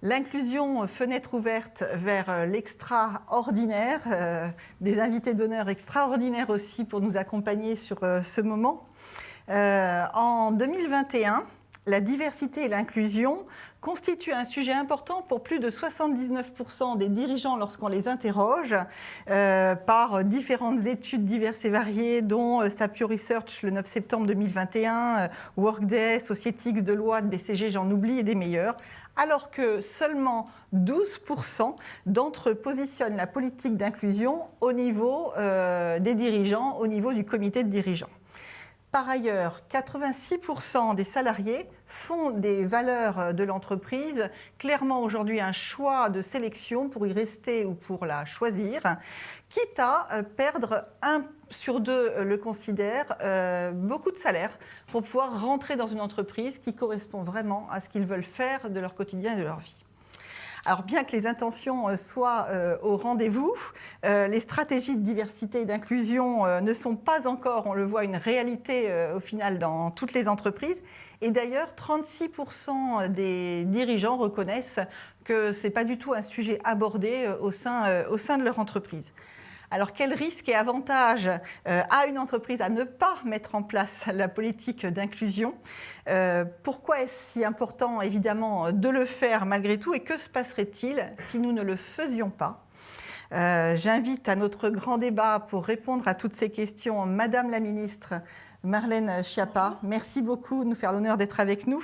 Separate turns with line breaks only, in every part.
L'inclusion, fenêtre ouverte vers l'extraordinaire, des invités d'honneur extraordinaires aussi pour nous accompagner sur ce moment. En 2021, la diversité et l'inclusion constituent un sujet important pour plus de 79% des dirigeants lorsqu'on les interroge par différentes études diverses et variées, dont Sapio Research le 9 septembre 2021, Workday, Societix, Deloitte, BCG, j'en oublie, et des meilleurs. Alors que seulement 12% d'entre eux positionnent la politique d'inclusion au niveau des dirigeants, au niveau du comité de dirigeants. Par ailleurs, 86% des salariés font des valeurs de l'entreprise clairement aujourd'hui un choix de sélection pour y rester ou pour la choisir, quitte à perdre 1 sur 2 le considèrent, beaucoup de salaire pour pouvoir rentrer dans une entreprise qui correspond vraiment à ce qu'ils veulent faire de leur quotidien et de leur vie. Alors bien que les intentions soient au rendez-vous, les stratégies de diversité et d'inclusion ne sont pas encore, on le voit, une réalité au final dans toutes les entreprises. Et d'ailleurs, 36% des dirigeants reconnaissent que ce n'est pas du tout un sujet abordé au sein de leur entreprise. Alors, quels risques et avantages a une entreprise à ne pas mettre en place la politique d'inclusion ? Pourquoi est-ce si important, évidemment, de le faire malgré tout ? Et que se passerait-il si nous ne le faisions pas ? J'invite à notre grand débat pour répondre à toutes ces questions Madame la Ministre Marlène Schiappa. Merci beaucoup de nous faire l'honneur d'être avec nous.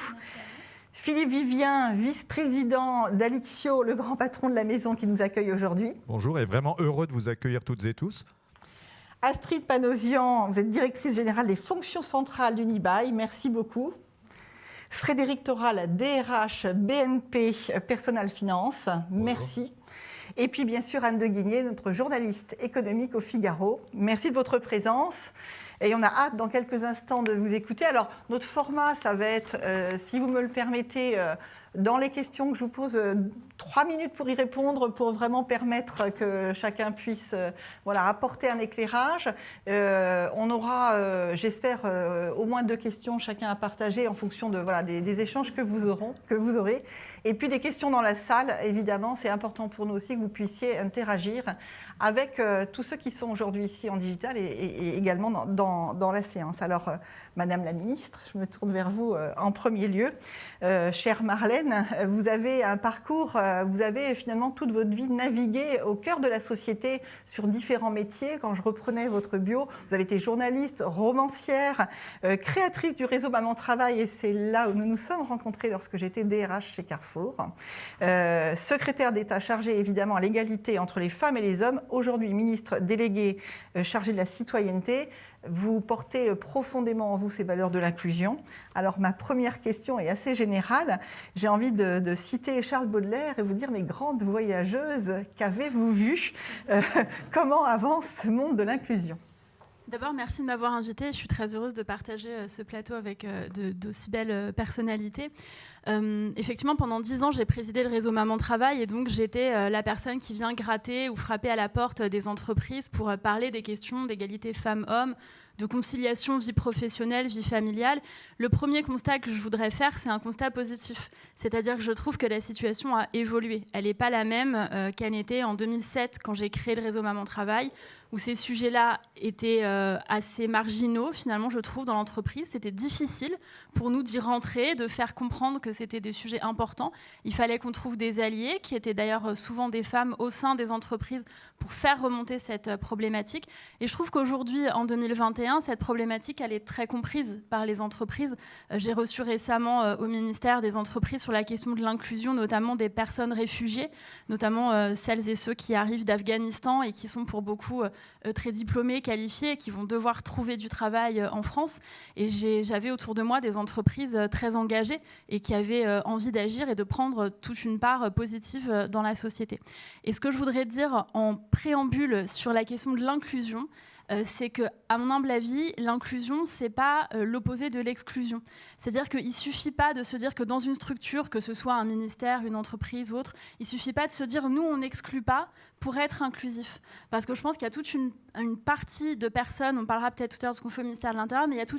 Philippe Vivien, vice-président d'Alixio, le grand patron de la maison qui nous accueille aujourd'hui.
Bonjour et vraiment heureux de vous accueillir toutes et tous.
Astrid Panosian, vous êtes directrice générale des fonctions centrales d'Unibail, merci beaucoup. Frédéric Toral, DRH BNP Personal Finance, merci. Et puis bien sûr Anne de Guigné, notre journaliste économique au Figaro. Merci de votre présence. Et on a hâte dans quelques instants de vous écouter. Alors notre format, ça va être, si vous me le permettez, dans les questions que je vous pose, 3 minutes pour y répondre, pour vraiment permettre que chacun puisse apporter un éclairage. On aura, j'espère, au moins 2 questions chacun à partager en fonction des échanges que vous aurez. Et puis des questions dans la salle, évidemment, c'est important pour nous aussi que vous puissiez interagir avec tous ceux qui sont aujourd'hui ici en digital et également dans la séance. Alors, Madame la Ministre, je me tourne vers vous en premier lieu. Chère Marlène, vous avez un parcours, vous avez finalement toute votre vie navigué au cœur de la société sur différents métiers. Quand je reprenais votre bio, vous avez été journaliste, romancière, créatrice du réseau Maman Travail, et c'est là où nous nous sommes rencontrés lorsque j'étais DRH chez Carrefour. Secrétaire d'État chargée évidemment à l'égalité entre les femmes et les hommes, aujourd'hui ministre délégué chargé de la citoyenneté. Vous portez profondément en vous ces valeurs de l'inclusion. Alors ma première question est assez générale. J'ai envie de citer Charles Baudelaire et vous dire, mes grandes voyageuses, qu'avez-vous vu ? Comment avance ce monde de l'inclusion ?
D'abord, merci de m'avoir invitée. Je suis très heureuse de partager ce plateau avec d'aussi belles personnalités. Effectivement, pendant 10 ans, j'ai présidé le réseau Maman Travail et donc j'étais la personne qui vient gratter ou frapper à la porte des entreprises pour parler des questions d'égalité femmes-hommes, de conciliation vie professionnelle, vie familiale. Le premier constat que je voudrais faire, c'est un constat positif. C'est-à-dire que je trouve que la situation a évolué. Elle n'est pas la même qu'elle n'était en 2007 quand j'ai créé le réseau Maman Travail, où ces sujets-là étaient assez marginaux, finalement, je trouve, dans l'entreprise. C'était difficile pour nous d'y rentrer, de faire comprendre que c'était des sujets importants. Il fallait qu'on trouve des alliés, qui étaient d'ailleurs souvent des femmes au sein des entreprises, pour faire remonter cette problématique. Et je trouve qu'aujourd'hui, en 2021, cette problématique, elle est très comprise par les entreprises. J'ai reçu récemment au ministère des entreprises sur la question de l'inclusion, notamment des personnes réfugiées, notamment celles et ceux qui arrivent d'Afghanistan et qui sont pour beaucoup très diplômés, qualifiés, et qui vont devoir trouver du travail en France. Et j'avais autour de moi des entreprises très engagées et qui avaient envie d'agir et de prendre toute une part positive dans la société. Et ce que je voudrais dire en préambule sur la question de l'inclusion, c'est que, à mon humble avis, l'inclusion, c'est pas l'opposé de l'exclusion. C'est-à-dire qu'il suffit pas de se dire que dans une structure, que ce soit un ministère, une entreprise ou autre, il suffit pas de se dire nous on n'exclut pas pour être inclusif. Parce que je pense qu'il y a toute une partie de personnes, on parlera peut-être tout à l'heure de ce qu'on fait au ministère de l'Intérieur, mais il y a tout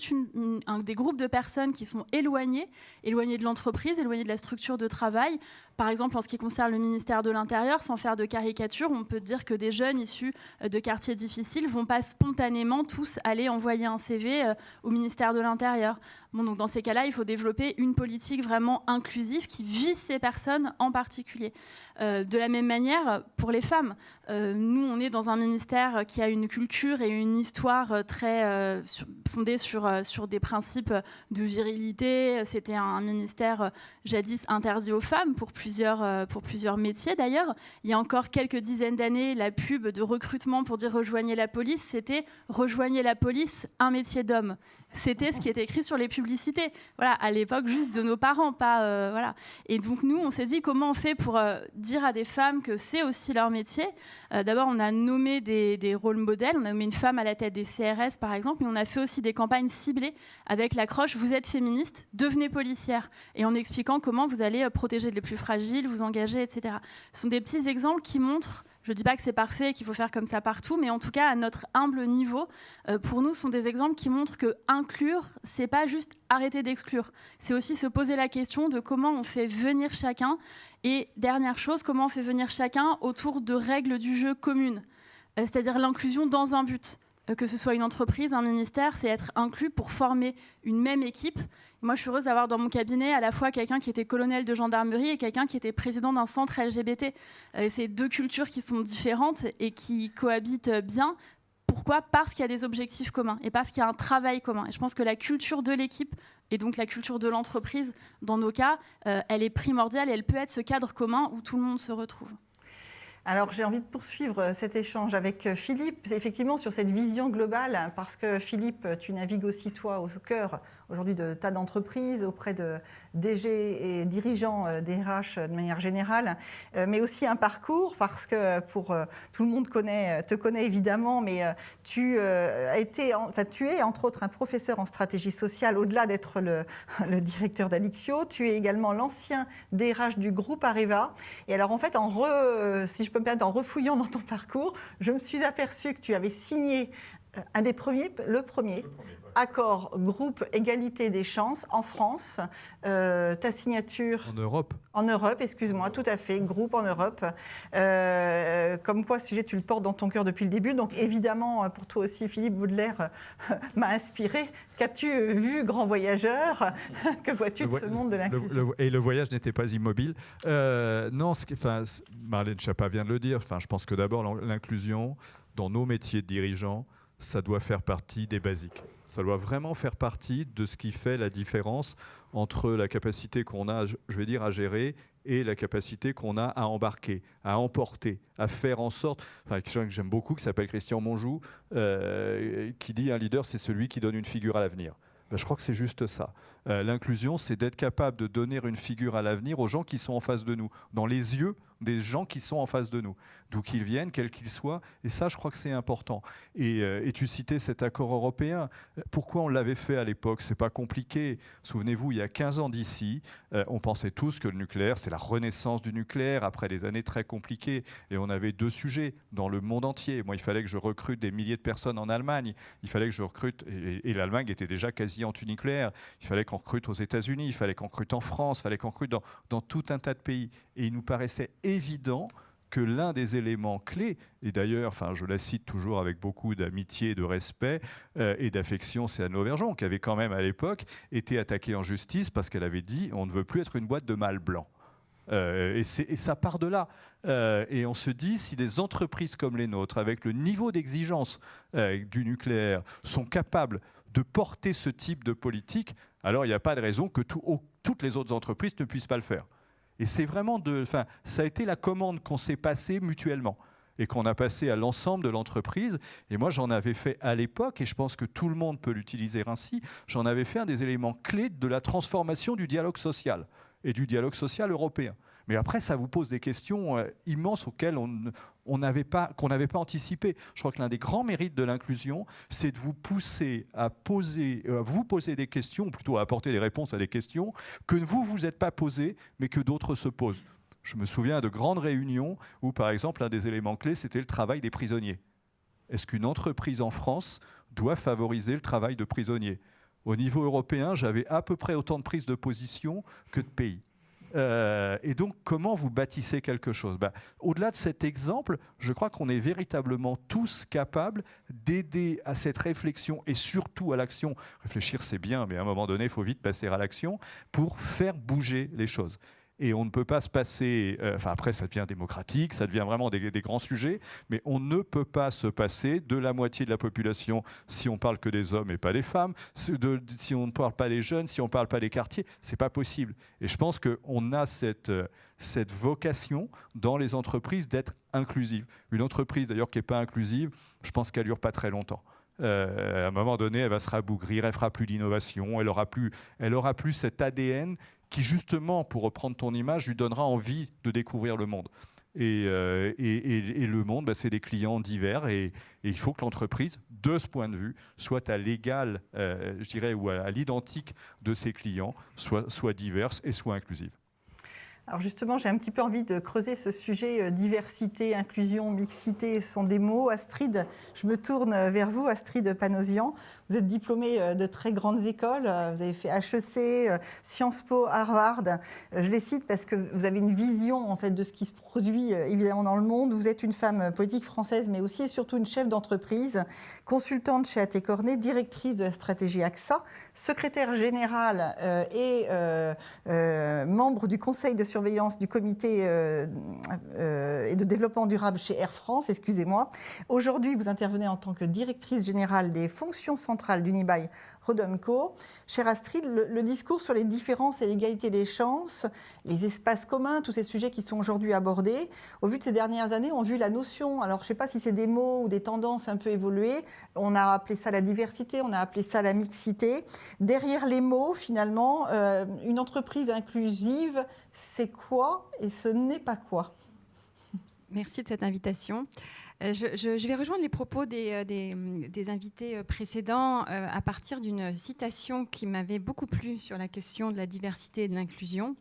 des groupes de personnes qui sont éloignés de l'entreprise, éloignés de la structure de travail. Par exemple, en ce qui concerne le ministère de l'Intérieur, sans faire de caricature, on peut dire que des jeunes issus de quartiers difficiles ne vont pas spontanément tous aller envoyer un CV au ministère de l'Intérieur. Bon, donc dans ces cas-là, il faut développer une politique vraiment inclusive qui vise ces personnes en particulier. De la même manière, pour les femmes, nous, on est dans un ministère qui a une culture et une histoire très fondée sur des principes de virilité. C'était un ministère jadis interdit aux femmes pour plusieurs métiers d'ailleurs. Il y a encore quelques dizaines d'années, la pub de recrutement pour dire rejoignez la police, c'était rejoignez la police, un métier d'homme. C'était ce qui était écrit sur les publicités. Voilà, à l'époque juste de nos parents, pas voilà. Et donc nous, on s'est dit comment on fait pour dire à des femmes que c'est aussi leur métier. D'abord, on a nommé des rôles modèles. On a nommé une femme à la tête des CRS, par exemple, mais on a fait aussi des campagnes ciblées avec l'accroche "Vous êtes féministe, devenez policière", et en expliquant comment vous allez protéger les plus fragiles, vous engager, etc. Ce sont des petits exemples qui montrent. Je ne dis pas que c'est parfait et qu'il faut faire comme ça partout, mais en tout cas, à notre humble niveau, pour nous, ce sont des exemples qui montrent que inclure, ce n'est pas juste arrêter d'exclure. C'est aussi se poser la question de comment on fait venir chacun. Et dernière chose, comment on fait venir chacun autour de règles du jeu communes, c'est-à-dire l'inclusion dans un but. Que ce soit une entreprise, un ministère, c'est être inclus pour former une même équipe. Moi, je suis heureuse d'avoir dans mon cabinet à la fois quelqu'un qui était colonel de gendarmerie et quelqu'un qui était président d'un centre LGBT. C'est deux cultures qui sont différentes et qui cohabitent bien. Pourquoi ? Parce qu'il y a des objectifs communs et parce qu'il y a un travail commun. Et je pense que la culture de l'équipe et donc la culture de l'entreprise, dans nos cas, elle est primordiale et elle peut être ce cadre commun où tout le monde se retrouve.
Alors, j'ai envie de poursuivre cet échange avec Philippe, effectivement, sur cette vision globale, parce que Philippe, tu navigues aussi, toi, au cœur aujourd'hui de tas d'entreprises, auprès de DG et dirigeants des RH de manière générale, mais aussi un parcours, parce que tout le monde te connaît évidemment, mais tu es entre autres un professeur en stratégie sociale, au-delà d'être le directeur d'Alixio. Tu es également l'ancien DRH du groupe Areva. Et alors, en fait, si je peux me permettre, en refouillant dans ton parcours, je me suis aperçue que tu avais signé le premier accord groupe égalité des chances en France. Ta signature... En Europe, excuse-moi, tout à fait, groupe en Europe. Comme quoi, ce sujet, tu le portes dans ton cœur depuis le début. Donc évidemment, pour toi aussi, Philippe Baudelaire m'a inspiré. Qu'as-tu vu, grand voyageur? Que vois-tu de ce monde de l'inclusion?
Et le voyage n'était pas immobile. Non, Marlène Schiappa vient de le dire. Je pense que d'abord, l'inclusion dans nos métiers de dirigeants, ça doit faire partie des basiques. Ça doit vraiment faire partie de ce qui fait la différence entre la capacité qu'on a, je vais dire, à gérer et la capacité qu'on a à embarquer, à emporter, à faire en sorte... quelqu'un que j'aime beaucoup, qui s'appelle Christian Monjou, qui dit « Un leader, c'est celui qui donne une figure à l'avenir ». Je crois que c'est juste ça. L'inclusion, c'est d'être capable de donner une figure à l'avenir aux gens qui sont en face de nous, dans les yeux des gens qui sont en face de nous, d'où qu'ils viennent, quels qu'ils soient. Et ça, je crois que c'est important. Et tu citais cet accord européen. Pourquoi on l'avait fait à l'époque? C'est pas compliqué. Souvenez-vous, il y a 15 ans d'ici, on pensait tous que le nucléaire, c'est la renaissance du nucléaire après des années très compliquées. Et on avait deux sujets dans le monde entier. Moi, il fallait que je recrute des milliers de personnes en Allemagne. Il fallait que je recrute, et l'Allemagne était déjà quasi anti-nucléaire. Il fallait qu'on recrute aux États-Unis, il fallait qu'on recrute en France, il fallait qu'on recrute dans tout un tas de pays. Et il nous paraissait évident que l'un des éléments clés, et d'ailleurs, je la cite toujours avec beaucoup d'amitié, de respect et d'affection, c'est Anne Lauvergeon, qui avait quand même à l'époque été attaquée en justice parce qu'elle avait dit « on ne veut plus être une boîte de mâles blancs ». Et ça part de là. Et on se dit, si des entreprises comme les nôtres, avec le niveau d'exigence du nucléaire, sont capables de porter ce type de politique, alors il n'y a pas de raison que toutes les autres entreprises ne puissent pas le faire. Et c'est vraiment ça a été la commande qu'on s'est passée mutuellement et qu'on a passée à l'ensemble de l'entreprise. Et moi, j'en avais fait à l'époque, et je pense que tout le monde peut l'utiliser ainsi, j'en avais fait un des éléments clés de la transformation du dialogue social et du dialogue social européen. Mais après, ça vous pose des questions immenses auxquelles qu'on n'avait pas anticipé. Je crois que l'un des grands mérites de l'inclusion, c'est de vous pousser à vous poser des questions, ou plutôt à apporter des réponses à des questions que vous êtes pas posées, mais que d'autres se posent. Je me souviens de grandes réunions où, par exemple, un des éléments clés, c'était le travail des prisonniers. Est-ce qu'une entreprise en France doit favoriser le travail de prisonniers ? Au niveau européen, j'avais à peu près autant de prises de position que de pays. Et donc, comment vous bâtissez quelque chose ? Au-delà de cet exemple, je crois qu'on est véritablement tous capables d'aider à cette réflexion et surtout à l'action. Réfléchir, c'est bien, mais à un moment donné, il faut vite passer à l'action pour faire bouger les choses. Et on ne peut pas se passer... après, ça devient démocratique, ça devient vraiment des grands sujets, mais on ne peut pas se passer de la moitié de la population si on parle que des hommes et pas des femmes, si on ne parle pas des jeunes, si on ne parle pas des quartiers. C'est pas possible. Et je pense qu'on a cette vocation dans les entreprises d'être inclusive. Une entreprise, d'ailleurs, qui n'est pas inclusive, je pense qu'elle ne dure pas très longtemps. À un moment donné, elle va se rabougrir, elle ne fera plus d'innovation, elle n'aura plus cet ADN qui, justement, pour reprendre ton image, lui donnera envie de découvrir le monde. Et le monde, c'est des clients divers, et il faut que l'entreprise, de ce point de vue, soit à l'égal, je dirais, ou à l'identique de ses clients, soit diverse et soit inclusive.
Alors justement, j'ai un petit peu envie de creuser ce sujet diversité, inclusion, mixité, sont des mots. Astrid, je me tourne vers vous, Astrid Panosian. Vous êtes diplômée de très grandes écoles, vous avez fait HEC, Sciences Po, Harvard. Je les cite parce que vous avez une vision en fait, de ce qui se produit évidemment dans le monde. Vous êtes une femme politique française, mais aussi et surtout une chef d'entreprise, consultante chez A.T. Kearney, directrice de la stratégie AXA, secrétaire générale et membre du conseil de surveillance du comité et de développement durable chez Air France, excusez-moi. Aujourd'hui, vous intervenez en tant que directrice générale des fonctions centrales d'Unibail Rodamco. Chère Astrid, le discours sur les différences et l'égalité des chances, les espaces communs, tous ces sujets qui sont aujourd'hui abordés, au vu de ces dernières années, ont vu la notion, alors je ne sais pas si c'est des mots ou des tendances un peu évoluer, on a appelé ça la diversité, on a appelé ça la mixité. Derrière les mots, finalement, une entreprise inclusive, c'est quoi et ce n'est pas quoi ?
Merci de cette invitation. Je vais rejoindre les propos des invités précédents à partir d'une citation qui m'avait beaucoup plu sur la question de la diversité et de l'inclusion.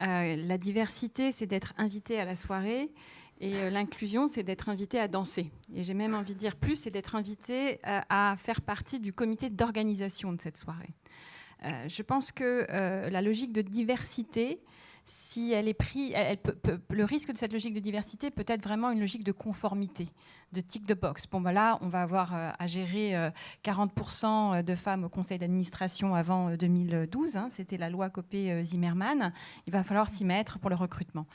La diversité, c'est d'être invité à la soirée et l'inclusion, c'est d'être invité à danser. Et j'ai même envie de dire plus, c'est d'être invité à faire partie du comité d'organisation de cette soirée. Je pense que la logique de diversité, si elle est prise, le risque de cette logique de diversité peut être vraiment une logique de conformité, de tick the box. Bon, là, on va avoir à gérer 40% de femmes au conseil d'administration avant 2012. C'était la loi Copé-Zimmermann. Il va falloir s'y mettre pour le recrutement.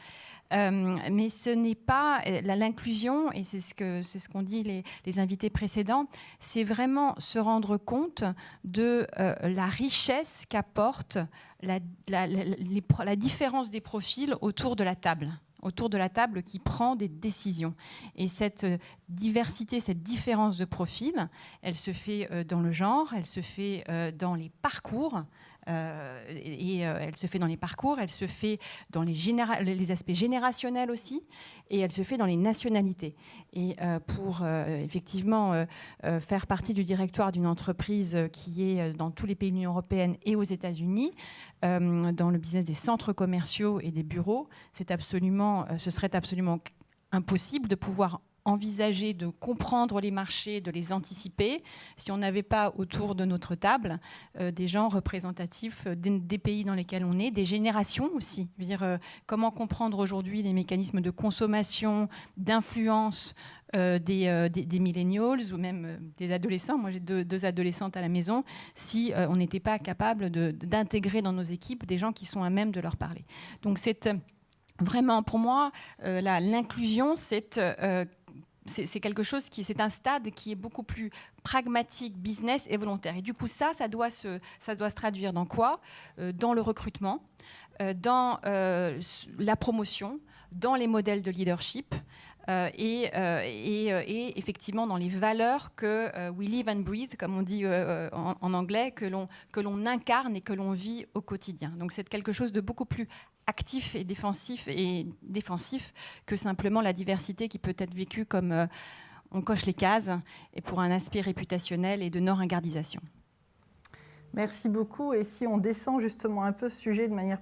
Mais ce n'est pas l'inclusion, et c'est ce qu'ont dit les invités précédents, c'est vraiment se rendre compte de la richesse qu'apporte la différence des profils autour de la table qui prend des décisions. Et cette diversité, cette différence de profil, elle se fait dans le genre, elle se fait dans les parcours, elle se fait dans les parcours, elle se fait dans les aspects générationnels aussi, et elle se fait dans les nationalités. Et pour effectivement faire partie du directoire d'une entreprise qui est dans tous les pays de l'Union européenne et aux États-Unis, dans le business des centres commerciaux et des bureaux, ce serait absolument impossible de pouvoir envisager de comprendre les marchés, de les anticiper, si on n'avait pas autour de notre table des gens représentatifs des pays dans lesquels on est, des générations aussi. Je veux dire, comment comprendre aujourd'hui les mécanismes de consommation, d'influence des millennials ou même des adolescents. Moi, j'ai deux adolescentes à la maison. Si on n'était pas capable d'intégrer dans nos équipes des gens qui sont à même de leur parler. Donc, c'est vraiment, pour moi, l'inclusion, c'est quelque chose c'est un stade qui est beaucoup plus pragmatique, business et volontaire. Et du coup, ça doit se traduire dans quoi ? Dans le recrutement, dans la promotion, dans les modèles de leadership. Et effectivement dans les valeurs que we live and breathe, comme on dit en anglais, que l'on incarne et que l'on vit au quotidien. Donc c'est quelque chose de beaucoup plus actif et défensif que simplement la diversité qui peut être vécue comme on coche les cases et pour un aspect réputationnel et de non-ringardisation.
Merci beaucoup. Et si on descend justement un peu ce sujet de manière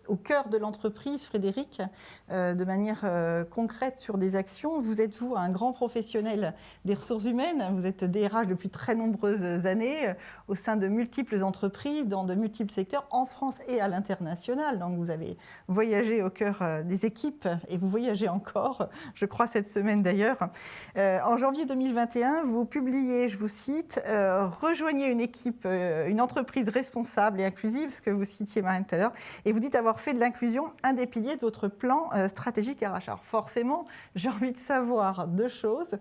au cœur de l'entreprise, Frédéric, de manière concrète sur des actions. Vous êtes, vous, un grand professionnel des ressources humaines. Vous êtes DRH depuis très nombreuses années au sein de multiples entreprises, dans de multiples secteurs, en France et à l'international. Donc, vous avez voyagé au cœur des équipes et vous voyagez encore, je crois, cette semaine d'ailleurs. En janvier 2021, vous publiez, je vous cite, « Rejoignez une équipe, une entreprise responsable et inclusive », ce que vous citiez, Marlène, tout à l'heure, et vous dites avoir fait de l'inclusion un des piliers de votre plan stratégique RH. Alors forcément, j'ai envie de savoir deux choses.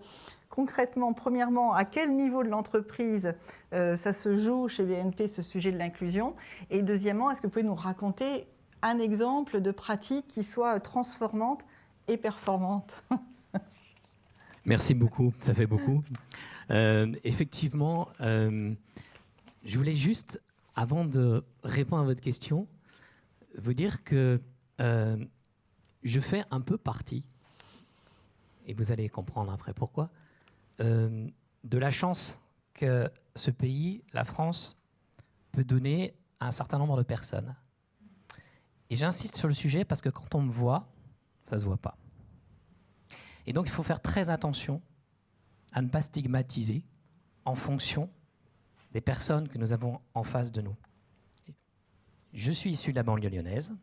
Concrètement, premièrement, à quel niveau de l'entreprise ça se joue chez BNP, ce sujet de l'inclusion? Et deuxièmement, est-ce que vous pouvez nous raconter un exemple de pratique qui soit transformante et performante?
Merci beaucoup, ça fait beaucoup. Effectivement, je voulais juste, avant de répondre à votre question, vous dire que je fais un peu partie, et vous allez comprendre après pourquoi, de la chance que ce pays, la France, peut donner à un certain nombre de personnes. Et j'insiste sur le sujet parce que quand on me voit, ça ne se voit pas. Et donc il faut faire très attention à ne pas stigmatiser en fonction des personnes que nous avons en face de nous. Je suis issu de la banlieue lyonnaise,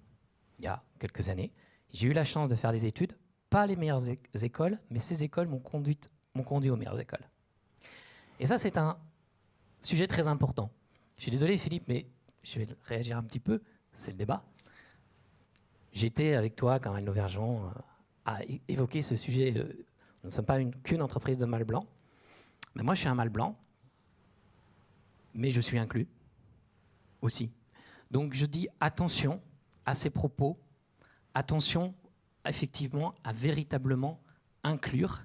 il y a quelques années. J'ai eu la chance de faire des études, pas les meilleures écoles, mais ces écoles m'ont conduit aux meilleures écoles. Et ça, c'est un sujet très important. Je suis désolé, Philippe, mais je vais réagir un petit peu, c'est le débat. J'étais avec toi, Caroline Lauvergeon, à évoquer ce sujet. Nous ne sommes pas qu'une entreprise de mâles blancs. Mais moi, je suis un mâle blanc, mais je suis inclus aussi. Donc je dis attention à ces propos, attention effectivement à véritablement inclure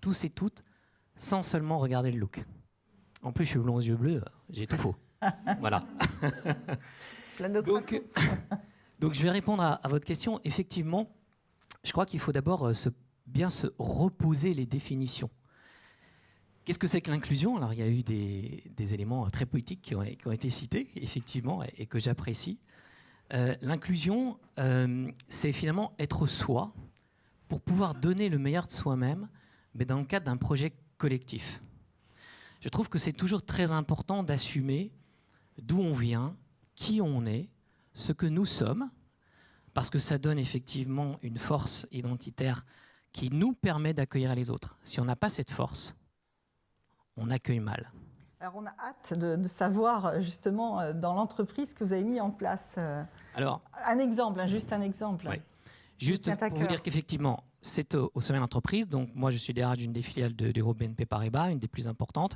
tous et toutes sans seulement regarder le look. En plus, je suis blond aux yeux bleus, j'ai tout faux. Voilà. Donc je vais répondre à votre question. Effectivement, je crois qu'il faut d'abord bien se reposer les définitions. Qu'est-ce que c'est que l'inclusion? Alors, il y a eu des éléments très poétiques qui ont été cités, effectivement, et que j'apprécie. L'inclusion, c'est finalement être soi pour pouvoir donner le meilleur de soi-même, mais dans le cadre d'un projet collectif. Je trouve que c'est toujours très important d'assumer d'où on vient, qui on est, ce que nous sommes, parce que ça donne effectivement une force identitaire qui nous permet d'accueillir les autres. Si on n'a pas cette force, on accueille mal.
Alors on a hâte de savoir justement dans l'entreprise ce que vous avez mis en place. Alors, un exemple, juste un exemple.
Oui. Juste pour vous dire qu'effectivement, c'est au sommet de l'entreprise. Donc moi, je suis DRH d'une des filiales du groupe BNP Paribas, une des plus importantes.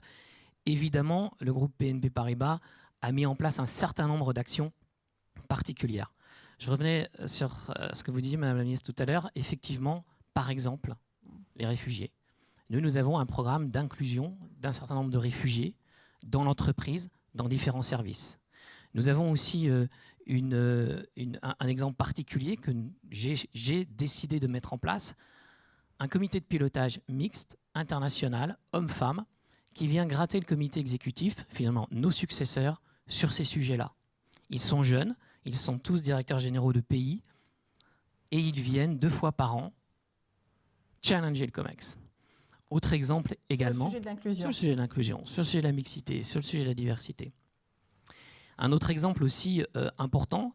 Évidemment, le groupe BNP Paribas a mis en place un certain nombre d'actions particulières. Je revenais sur ce que vous disiez, Madame la Ministre, tout à l'heure. Effectivement, par exemple, les réfugiés. Nous avons un programme d'inclusion d'un certain nombre de réfugiés dans l'entreprise, dans différents services. Nous avons aussi un exemple particulier que j'ai décidé de mettre en place, un comité de pilotage mixte, international, hommes-femmes, qui vient gratter le comité exécutif, finalement nos successeurs, sur ces sujets-là. Ils sont jeunes, ils sont tous directeurs généraux de pays, et ils viennent 2 fois par an challenger le COMEX. Autre exemple également, sur le sujet de l'inclusion, sur le sujet de la mixité, sur le sujet de la diversité. Un autre exemple aussi important,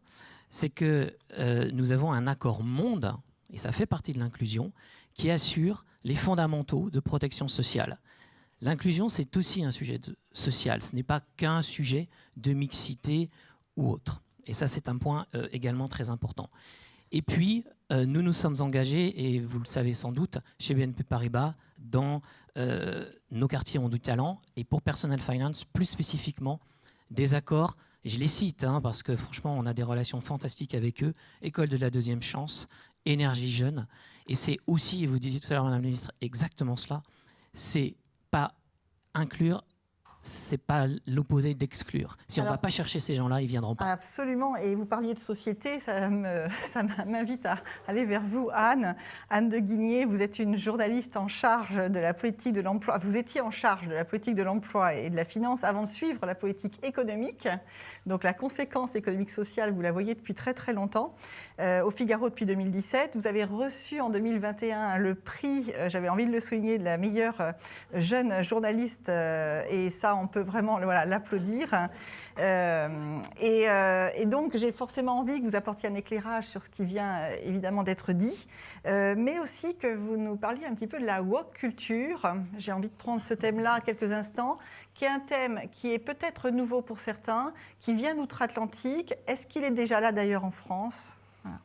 c'est que nous avons un accord monde, et ça fait partie de l'inclusion, qui assure les fondamentaux de protection sociale. L'inclusion, c'est aussi un sujet social, ce n'est pas qu'un sujet de mixité ou autre. Et ça, c'est un point également très important. Et puis, nous nous sommes engagés, et vous le savez sans doute, chez BNP Paribas, dans nos quartiers ont du talent, et pour Personal Finance, plus spécifiquement, des accords, je les cite, parce que franchement, on a des relations fantastiques avec eux, École de la deuxième chance, Énergie jeune, et c'est aussi, et vous disiez tout à l'heure, Madame la Ministre, exactement cela, c'est pas inclure c'est pas l'opposé d'exclure. Si on ne va pas chercher ces gens-là, ils ne viendront pas.
Absolument. Et vous parliez de société, ça m'invite à aller vers vous, Anne. Anne de Guigné, vous êtes une journaliste en charge de la politique de l'emploi. Vous étiez en charge de la politique de l'emploi et de la finance avant de suivre la politique économique. Donc la conséquence économique-sociale, vous la voyez depuis très très longtemps. Au Figaro depuis 2017. Vous avez reçu en 2021 le prix, j'avais envie de le souligner, de la meilleure jeune journaliste. Et ça, on peut vraiment l'applaudir. Et donc, j'ai forcément envie que vous apportiez un éclairage sur ce qui vient évidemment d'être dit, mais aussi que vous nous parliez un petit peu de la woke culture. J'ai envie de prendre ce thème-là quelques instants, qui est un thème qui est peut-être nouveau pour certains, qui vient d'outre-Atlantique. Est-ce qu'il est déjà là d'ailleurs en France ? Voilà.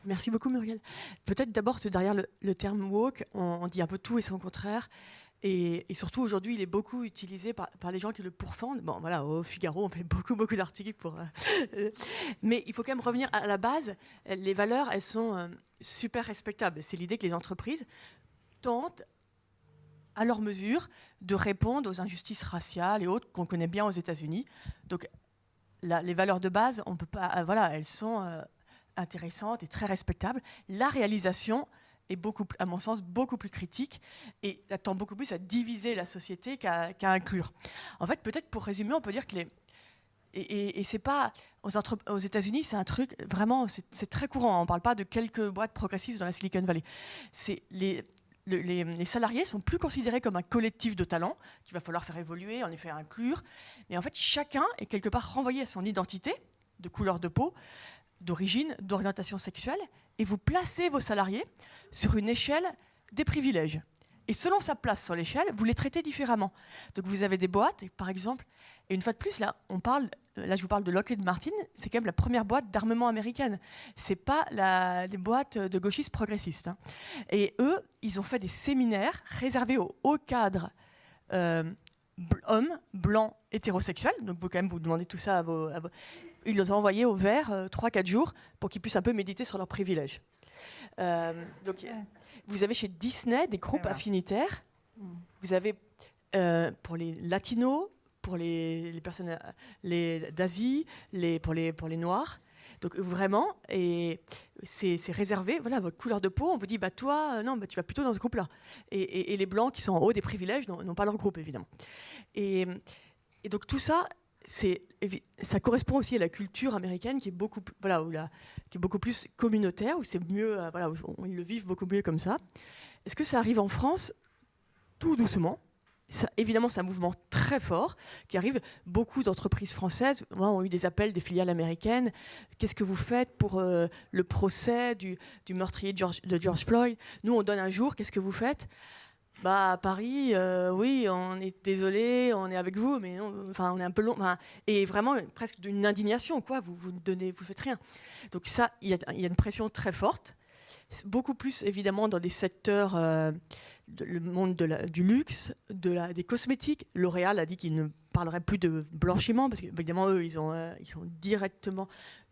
Merci beaucoup, Muriel. Peut-être d'abord, derrière le terme woke, on dit un peu tout et son contraire. Et surtout, aujourd'hui, il est beaucoup utilisé par les gens qui le pourfendent. Bon, voilà, au Figaro, on fait beaucoup d'articles pour... mais il faut quand même revenir à la base. Les valeurs, elles sont super respectables. C'est l'idée que les entreprises tentent, à leur mesure, de répondre aux injustices raciales et autres qu'on connaît bien aux États-Unis. Donc, les valeurs de base, on peut pas... voilà, elles sont intéressantes et très respectables. La réalisation est à mon sens, beaucoup plus critique et tend beaucoup plus à diviser la société qu'à inclure. En fait, peut-être pour résumer, on peut dire que et c'est pas aux États-Unis, c'est un truc vraiment, c'est très courant. On ne parle pas de quelques boîtes progressistes dans la Silicon Valley. C'est les salariés sont plus considérés comme un collectif de talents qu'il va falloir faire évoluer, en effet inclure. Mais en fait, chacun est quelque part renvoyé à son identité, de couleur de peau, d'origine, d'orientation sexuelle, et vous placez vos salariés sur une échelle des privilèges. Et selon sa place sur l'échelle, vous les traitez différemment. Donc vous avez des boîtes, par exemple, et une fois de plus, là je vous parle de Lockheed Martin, c'est quand même la première boîte d'armement américaine. C'est pas les boîtes de gauchistes progressistes. Hein. Et eux, ils ont fait des séminaires réservés aux hauts cadres hommes, blancs, hétérosexuels. Donc vous demandez tout ça à vos... Ils les ont envoyés au vert 3-4 jours pour qu'ils puissent un peu méditer sur leurs privilèges. Donc, vous avez chez Disney des groupes affinitaires. Vous avez pour les latinos, pour les personnes d'Asie, pour les noirs. Donc vraiment, et c'est réservé, voilà, votre couleur de peau, on vous dit, toi, non, tu vas plutôt dans ce groupe-là. Et les blancs qui sont en haut des privilèges n'ont pas leur groupe, évidemment. Et donc tout ça, ça correspond aussi à la culture américaine qui est beaucoup, qui est beaucoup plus communautaire, où c'est mieux, où ils le vivent beaucoup mieux comme ça. Est-ce que ça arrive en France ? Tout doucement. Évidemment, c'est un mouvement très fort qui arrive. Beaucoup d'entreprises françaises ont eu des appels des filiales américaines. Qu'est-ce que vous faites pour le procès du meurtrier de George Floyd ? Nous, on donne un jour. Qu'est-ce que vous faites ? À Paris, oui, on est désolé, on est avec vous, mais non, on est un peu long. Et vraiment, presque d'une indignation, quoi. Vous faites rien. Donc ça, il y a une pression très forte. Beaucoup plus, évidemment, dans des secteurs, le monde du luxe, des cosmétiques. L'Oréal a dit qu'il ne parlerait plus de blanchiment, parce qu'évidemment, eux, ils sont directement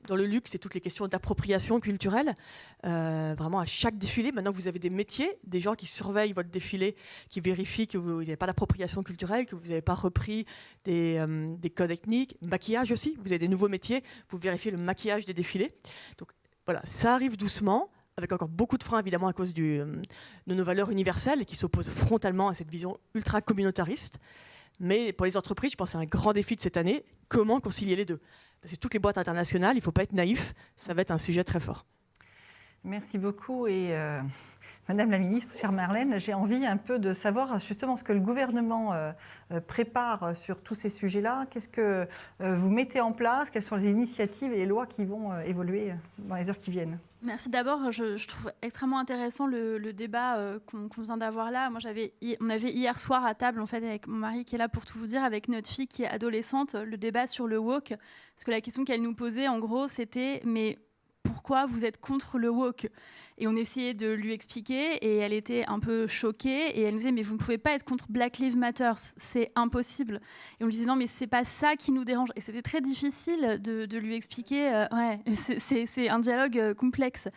dans le luxe et toutes les questions d'appropriation culturelle. Vraiment, à chaque défilé, maintenant, vous avez des métiers, des gens qui surveillent votre défilé, qui vérifient que vous n'avez pas d'appropriation culturelle, que vous n'avez pas repris des codes ethniques. Maquillage aussi, vous avez des nouveaux métiers, vous vérifiez le maquillage des défilés. Donc voilà, ça arrive doucement, avec encore beaucoup de freins, évidemment, à cause de nos valeurs universelles qui s'opposent frontalement à cette vision ultra-communautariste. Mais pour les entreprises, je pense que c'est un grand défi de cette année. Comment concilier les deux ? Parce que toutes les boîtes internationales, il ne faut pas être naïf, ça va être un sujet très fort.
Merci beaucoup. Et Madame la Ministre, chère Marlène, j'ai envie un peu de savoir justement ce que le gouvernement prépare sur tous ces sujets-là. Qu'est-ce que vous mettez en place ? Quelles sont les initiatives et les lois qui vont évoluer dans les heures qui viennent ?
Merci. D'abord, je trouve extrêmement intéressant le débat qu'on vient d'avoir là. Moi, on avait hier soir à table, en fait, avec mon mari qui est là pour tout vous dire, avec notre fille qui est adolescente, le débat sur le woke. Parce que la question qu'elle nous posait, en gros, c'était mais pourquoi vous êtes contre le woke. Et on essayait de lui expliquer et elle était un peu choquée et elle nous disait mais vous ne pouvez pas être contre Black Lives Matter, c'est impossible. Et on lui disait non mais c'est pas ça qui nous dérange. Et c'était très difficile de lui expliquer, c'est un dialogue complexe.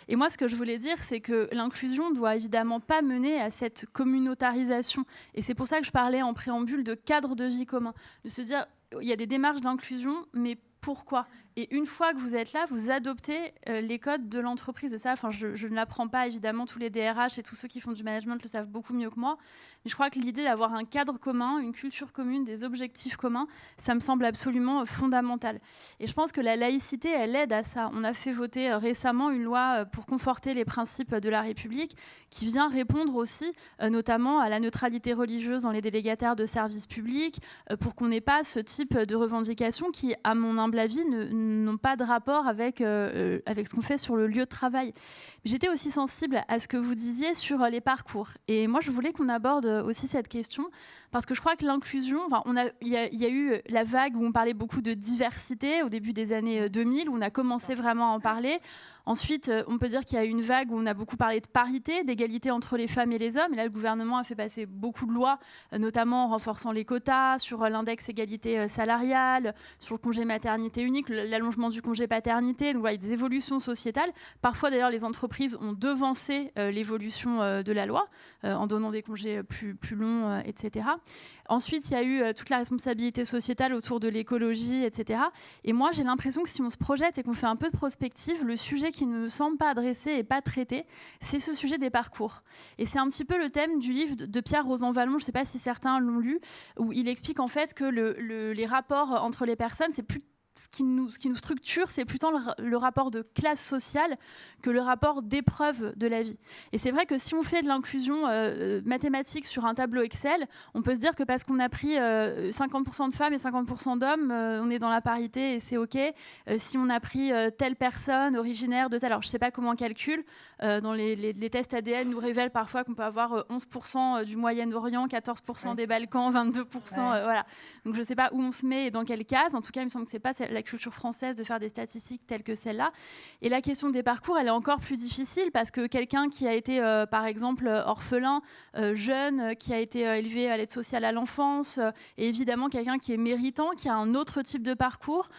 Et moi ce que je voulais dire c'est que l'inclusion doit évidemment pas mener à cette communautarisation. Et c'est pour ça que je parlais en préambule de cadre de vie commun, de se dire il y a des démarches d'inclusion mais pourquoi ? Et une fois que vous êtes là, vous adoptez les codes de l'entreprise. Et ça, je ne l'apprends pas, évidemment, tous les DRH et tous ceux qui font du management le savent beaucoup mieux que moi. Mais je crois que l'idée d'avoir un cadre commun, une culture commune, des objectifs communs, ça me semble absolument fondamental. Et je pense que la laïcité, elle aide à ça. On a fait voter récemment une loi pour conforter les principes de la République qui vient répondre aussi, notamment à la neutralité religieuse dans les délégataires de services publics, pour qu'on n'ait pas ce type de revendications qui, à mon humble avis, n'ont pas de rapport avec ce qu'on fait sur le lieu de travail. J'étais aussi sensible à ce que vous disiez sur les parcours. Et moi, je voulais qu'on aborde aussi cette question, parce que je crois que l'inclusion, il y a eu la vague où on parlait beaucoup de diversité au début des années 2000, où on a commencé vraiment à en parler. Ensuite, on peut dire qu'il y a eu une vague où on a beaucoup parlé de parité, d'égalité entre les femmes et les hommes. Et là, le gouvernement a fait passer beaucoup de lois, notamment en renforçant les quotas, sur l'index égalité salariale, sur le congé maternité unique, l'allongement du congé paternité. Donc voilà, il y a des évolutions sociétales. Parfois, d'ailleurs, les entreprises ont devancé l'évolution de la loi en donnant des congés plus longs, etc. Ensuite, il y a eu toute la responsabilité sociétale autour de l'écologie, etc. Et moi, j'ai l'impression que si on se projette et qu'on fait un peu de prospective, le sujet qui ne me semble pas adressé et pas traité, c'est ce sujet des parcours. Et c'est un petit peu le thème du livre de Pierre Rosanvallon, je ne sais pas si certains l'ont lu, où il explique en fait que les rapports entre les personnes, c'est plus ce qui nous structure, c'est plutôt le rapport de classe sociale que le rapport d'épreuve de la vie. Et c'est vrai que si on fait de l'inclusion mathématique sur un tableau Excel, on peut se dire que parce qu'on a pris 50% de femmes et 50% d'hommes, on est dans la parité et c'est OK. Si on a pris telle personne originaire de telle... Alors, je ne sais pas comment on calcule. Dans les tests ADN nous révèlent parfois qu'on peut avoir 11% du Moyen-Orient, 14% des Balkans, 22%. Voilà. Donc, je ne sais pas où on se met et dans quelle case. En tout cas, il me semble que ce n'est pas la culture française de faire des statistiques telles que celle-là. Et la question des parcours, elle est encore plus difficile parce que quelqu'un qui a été, par exemple, orphelin, jeune, qui a été élevé à l'aide sociale à l'enfance, et évidemment quelqu'un qui est méritant, qui a un autre type de parcours,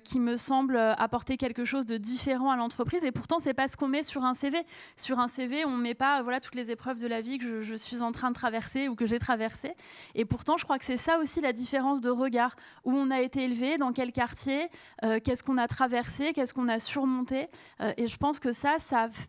qui me semble apporter quelque chose de différent à l'entreprise. Et pourtant, c'est pas ce qu'on met sur un CV. Sur un CV, on met pas toutes les épreuves de la vie que je suis en train de traverser ou que j'ai traversées. Et pourtant, je crois que c'est ça aussi la différence de regard. Où on a été élevé, dans quel quartier, qu'est-ce qu'on a traversé, qu'est-ce qu'on a surmonté. Et je pense que ça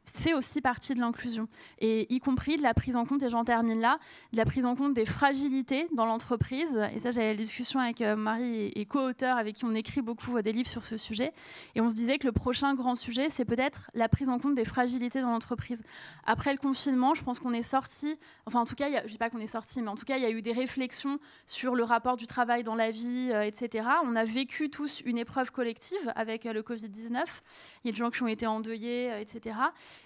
fait aussi partie de l'inclusion. Et y compris de la prise en compte, et j'en termine là, de la prise en compte des fragilités dans l'entreprise. Et ça, j'avais la discussion avec Marie et co-auteur avec qui on écrit beaucoup des livres sur ce sujet. Et on se disait que le prochain grand sujet, c'est peut-être la prise en compte des fragilités dans l'entreprise. Après le confinement, je pense qu'on est sorti, enfin en tout cas, je ne dis pas qu'on est sorti, mais en tout cas, il y a eu des réflexions sur le rapport du travail dans la vie, etc. On a vécu tous une épreuve collective avec le Covid-19. Il y a des gens qui ont été endeuillés, etc.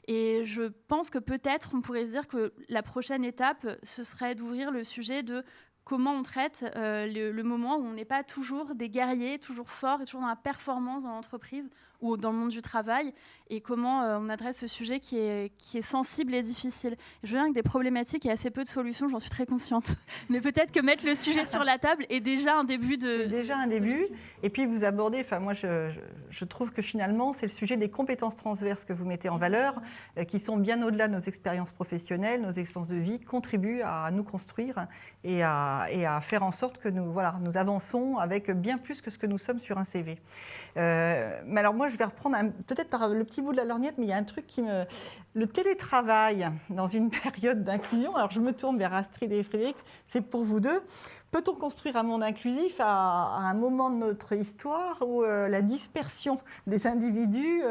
Et je pense que peut-être on pourrait se dire que la prochaine étape, ce serait d'ouvrir le sujet de comment on traite le moment où on n'est pas toujours des guerriers, toujours forts et toujours dans la performance dans l'entreprise ou dans le monde du travail, et comment on adresse ce sujet qui est sensible et difficile. Et je veux dire que des problématiques et assez peu de solutions, j'en suis très consciente. Mais peut-être que mettre le sujet sur la table est déjà un début de...
C'est déjà un début. Et puis vous abordez, moi je trouve que finalement c'est le sujet des compétences transverses que vous mettez en valeur, qui sont bien au-delà de nos expériences professionnelles, nos expériences de vie, contribuent à nous construire et à faire en sorte que nous avançons avec bien plus que ce que nous sommes sur un CV. Mais alors moi, je vais reprendre peut-être par le petit bout de la lorgnette, mais il y a un truc le télétravail dans une période d'inclusion. Alors je me tourne vers Astrid et Frédéric, c'est pour vous deux. Peut-on construire un monde inclusif à un moment de notre histoire où la dispersion des individus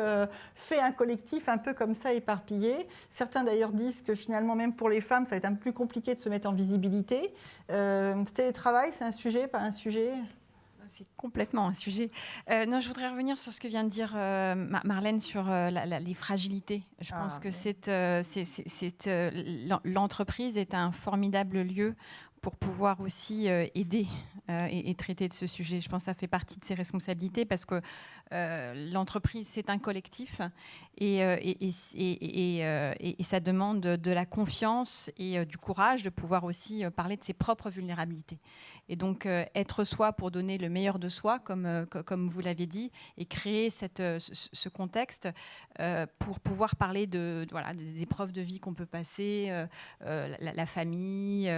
fait un collectif un peu comme ça éparpillé? Certains d'ailleurs disent que finalement, même pour les femmes, ça va être un peu plus compliqué de se mettre en visibilité. Ce télétravail, c'est un sujet, pas un sujet ?
C'est complètement un sujet. Non, je voudrais revenir sur ce que vient de dire Marlène sur les fragilités. Je pense que l'entreprise est un formidable lieu pour pouvoir aussi aider et traiter de ce sujet. Je pense que ça fait partie de ses responsabilités parce que l'entreprise, c'est un collectif et ça demande de la confiance et du courage de pouvoir aussi parler de ses propres vulnérabilités. Et donc, être soi pour donner le meilleur de soi, comme vous l'avez dit, et créer ce contexte pour pouvoir parler des épreuves de vie qu'on peut passer, la famille.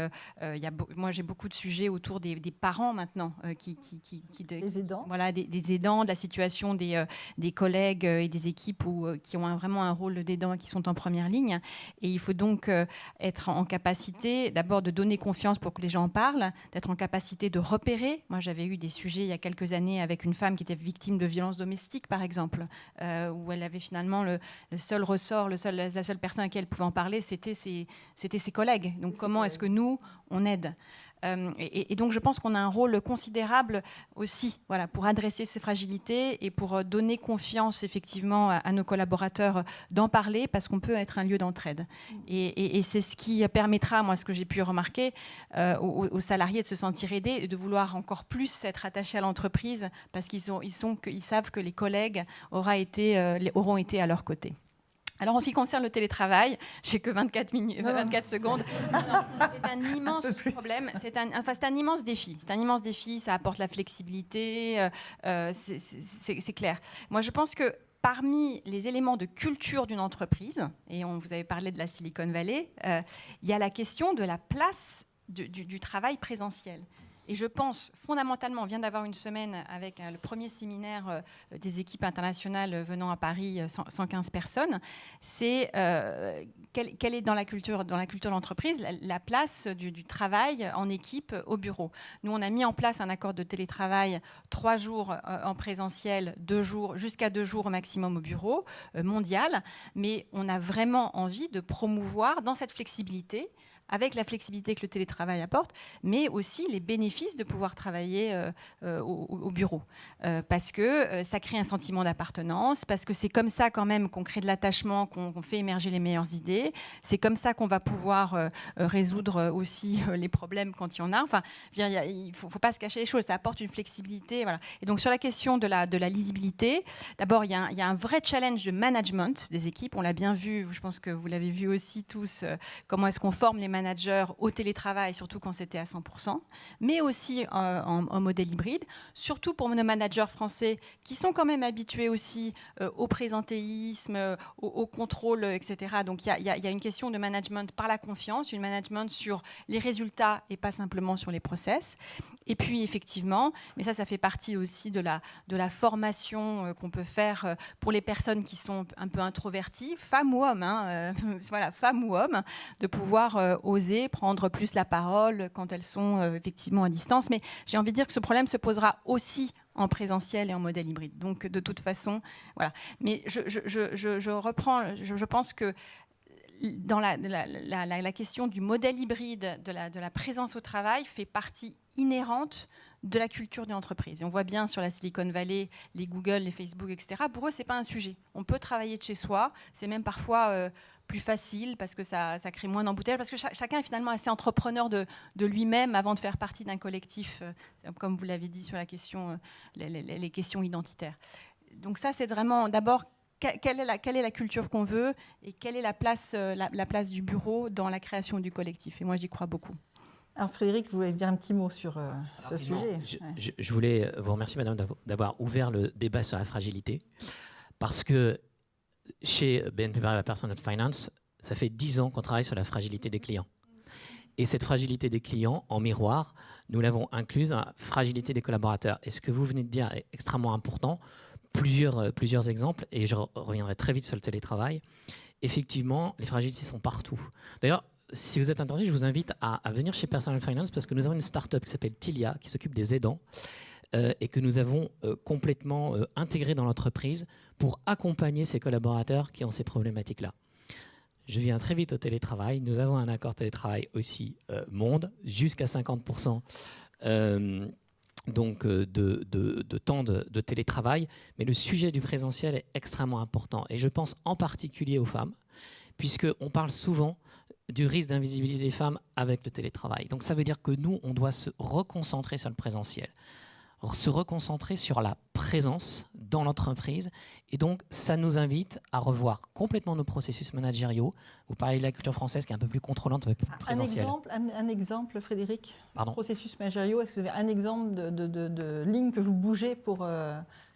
Moi, j'ai beaucoup de sujets autour des parents maintenant,
les aidants.
Voilà, des aidants, de la situation des collègues et des équipes qui ont vraiment un rôle d'aidants et qui sont en première ligne. Et il faut donc être en capacité, d'abord, de donner confiance pour que les gens en parlent, d'être en capacité de repérer. Moi, j'avais eu des sujets il y a quelques années avec une femme qui était victime de violences domestiques, par exemple, où elle avait finalement le seul ressort, la seule personne à qui elle pouvait en parler, c'était ses collègues. Donc, comment est-ce que nous, on aide ? Et donc, je pense qu'on a un rôle considérable aussi, voilà, pour adresser ces fragilités et pour donner confiance effectivement à nos collaborateurs d'en parler, parce qu'on peut être un lieu d'entraide. Et c'est ce qui permettra, moi, ce que j'ai pu remarquer, aux salariés de se sentir aidés et de vouloir encore plus être attachés à l'entreprise, parce qu'ils savent que les collègues auront été à leur côté. Alors, en ce qui concerne le télétravail, j'ai que 24 secondes. C'est un immense problème. C'est un immense défi. C'est un immense défi. Ça apporte la flexibilité. C'est clair. Moi, je pense que parmi les éléments de culture d'une entreprise, et vous avez parlé de la Silicon Valley, il y a la question de la place du travail présentiel. Et je pense fondamentalement, on vient d'avoir une semaine avec le premier séminaire des équipes internationales venant à Paris, 115 personnes, c'est quelle est dans la culture de l'entreprise la place du travail en équipe au bureau. Nous, on a mis en place un accord de télétravail 3 jours en présentiel, 2 jours, jusqu'à 2 jours au maximum au bureau mondial, mais on a vraiment envie de promouvoir dans cette flexibilité, avec la flexibilité que le télétravail apporte, mais aussi les bénéfices de pouvoir travailler au bureau. Parce que ça crée un sentiment d'appartenance, parce que c'est comme ça quand même qu'on crée de l'attachement, qu'on fait émerger les meilleures idées. C'est comme ça qu'on va pouvoir résoudre aussi les problèmes quand il y en a. Enfin, il ne faut pas se cacher les choses, ça apporte une flexibilité. Voilà. Et donc sur la question de la lisibilité, d'abord, il y a un vrai challenge de management des équipes. On l'a bien vu, je pense que vous l'avez vu aussi tous, comment est-ce qu'on forme les managers au télétravail, surtout quand c'était à 100%, mais aussi en modèle hybride, surtout pour nos managers français qui sont quand même habitués aussi au présentéisme, au contrôle, etc. Donc il y a une question de management par la confiance, une management sur les résultats et pas simplement sur les process. Et puis effectivement, mais ça fait partie aussi de la formation qu'on peut faire pour les personnes qui sont un peu introverties, femmes ou hommes, voilà, femmes ou hommes, de pouvoir oser prendre plus la parole quand elles sont effectivement à distance. Mais j'ai envie de dire que ce problème se posera aussi en présentiel et en modèle hybride. Donc, de toute façon, voilà. Mais je reprends, je pense que dans la question du modèle hybride, de la présence au travail, fait partie inhérente de la culture d'une entreprise. Et on voit bien sur la Silicon Valley, les Google, les Facebook, etc. Pour eux, ce n'est pas un sujet. On peut travailler de chez soi. C'est même parfois plus facile parce que ça crée moins d'embouteillages, parce que chacun est finalement assez entrepreneur de lui-même avant de faire partie d'un collectif, comme vous l'avez dit sur la question, les questions identitaires. Donc ça, c'est vraiment d'abord quelle est la culture qu'on veut et quelle est la place du bureau dans la création du collectif. Et moi, j'y crois beaucoup.
Alors Frédéric, vous voulez dire un petit mot sur ce sujet ?
Je voulais vous remercier, madame, d'avoir ouvert le débat sur la fragilité, parce que chez BNP Paribas Personal Finance, ça fait 10 ans qu'on travaille sur la fragilité des clients. Et cette fragilité des clients, en miroir, nous l'avons incluse dans la fragilité des collaborateurs. Et ce que vous venez de dire est extrêmement important. Plusieurs exemples, et je reviendrai très vite sur le télétravail. Effectivement, les fragilités sont partout. D'ailleurs, si vous êtes intéressé, je vous invite à venir chez Personal Finance, parce que nous avons une start-up qui s'appelle Tilia, qui s'occupe des aidants, et que nous avons complètement intégré dans l'entreprise pour accompagner ces collaborateurs qui ont ces problématiques-là. Je viens très vite au télétravail. Nous avons un accord télétravail aussi monde, jusqu'à 50% donc de temps de télétravail. Mais le sujet du présentiel est extrêmement important. Et je pense en particulier aux femmes, puisqu'on parle souvent du risque d'invisibilité des femmes avec le télétravail. Donc ça veut dire que nous, on doit se reconcentrer sur le présentiel. se reconcentrer sur la présence dans l'entreprise. Et donc, ça nous invite à revoir complètement nos processus managériaux. Vous parlez de la culture française qui est un peu plus contrôlante, un peu plus présentielle.
Un exemple, Frédéric.
Pardon ?
Processus managériaux, est-ce que vous avez un exemple de ligne que vous bougez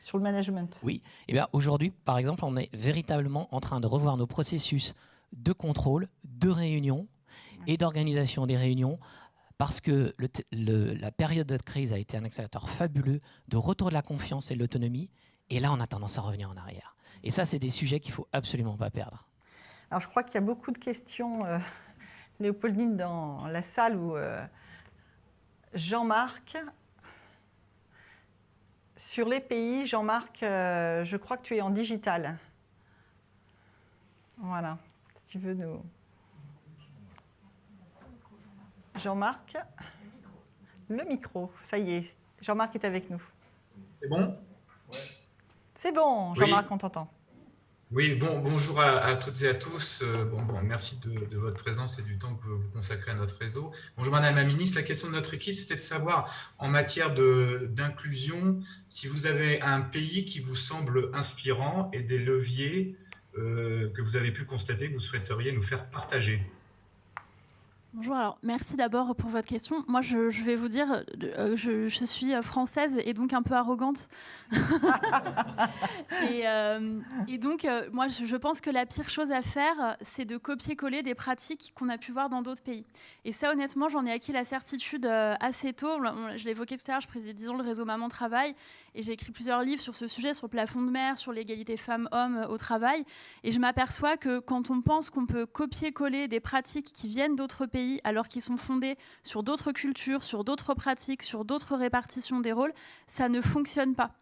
sur le management ?
Oui. Eh bien, aujourd'hui, par exemple, on est véritablement en train de revoir nos processus de contrôle, de réunion et d'organisation des réunions, parce que la période de crise a été un accélérateur fabuleux de retour de la confiance et de l'autonomie. Et là, on a tendance à revenir en arrière. Et ça, c'est des sujets qu'il ne faut absolument pas perdre.
Alors, je crois qu'il y a beaucoup de questions, Léopoldine, dans la salle où Jean-Marc, sur les pays, Jean-Marc, je crois que tu es en digital. Voilà, si tu veux nous... Jean-Marc, le micro, ça y est, Jean-Marc est avec nous.
C'est bon ?
C'est bon, Jean-Marc,
oui.
On t'entend.
Oui, bonjour à toutes et à tous. Merci de votre présence et du temps que vous consacrez à notre réseau. Bonjour Madame la Ministre, la question de notre équipe, c'était de savoir en matière d'inclusion, si vous avez un pays qui vous semble inspirant et des leviers que vous avez pu constater, que vous souhaiteriez nous faire partager.
Bonjour, alors merci d'abord pour votre question. Moi, je vais vous dire, je suis française et donc un peu arrogante. et donc, moi, je pense que la pire chose à faire, c'est de copier-coller des pratiques qu'on a pu voir dans d'autres pays. Et ça, honnêtement, j'en ai acquis la certitude assez tôt. Je l'évoquais tout à l'heure, je préside 10 ans le réseau Maman Travail et j'ai écrit plusieurs livres sur ce sujet, sur le plafond de verre, sur l'égalité femmes-hommes au travail. Et je m'aperçois que quand on pense qu'on peut copier-coller des pratiques qui viennent d'autres pays, alors qu'ils sont fondés sur d'autres cultures, sur d'autres pratiques, sur d'autres répartitions des rôles, ça ne fonctionne pas.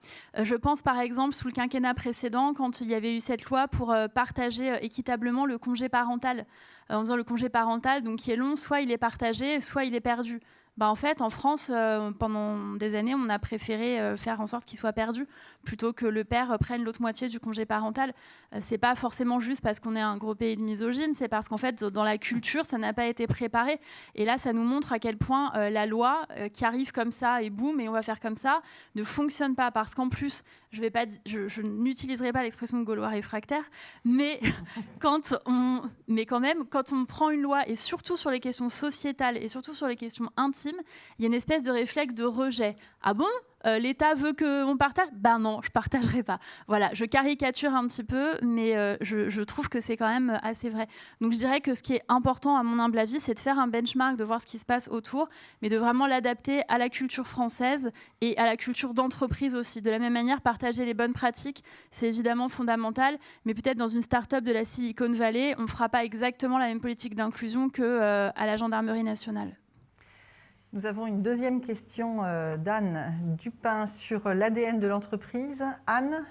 Je pense par exemple sous le quinquennat précédent, quand il y avait eu cette loi pour partager équitablement le congé parental. En disant le congé parental, donc qui est long, soit il est partagé, soit il est perdu. En fait, en France, pendant des années, on a préféré faire en sorte qu'il soit perdu plutôt que le père prenne l'autre moitié du congé parental. C'est pas forcément juste parce qu'on est un gros pays de misogyne, c'est parce qu'en fait, dans la culture, ça n'a pas été préparé. Et là, ça nous montre à quel point la loi qui arrive comme ça et boum, et on va faire comme ça, ne fonctionne pas. Parce qu'en plus, je n'utiliserai pas l'expression de Gaulois réfractaire, mais quand on prend une loi, et surtout sur les questions sociétales et surtout sur les questions intimes, il y a une espèce de réflexe de rejet. Ah bon ? L'État veut qu'on partage ? Ben non, je ne partagerai pas. Voilà, je caricature un petit peu, mais je trouve que c'est quand même assez vrai. Donc je dirais que ce qui est important, à mon humble avis, c'est de faire un benchmark, de voir ce qui se passe autour, mais de vraiment l'adapter à la culture française et à la culture d'entreprise aussi. De la même manière, partager les bonnes pratiques, c'est évidemment fondamental, mais peut-être dans une start-up de la Silicon Valley, on ne fera pas exactement la même politique d'inclusion qu'à la Gendarmerie nationale.
Nous avons une deuxième question d'Anne Dupin sur l'ADN de l'entreprise. Anne,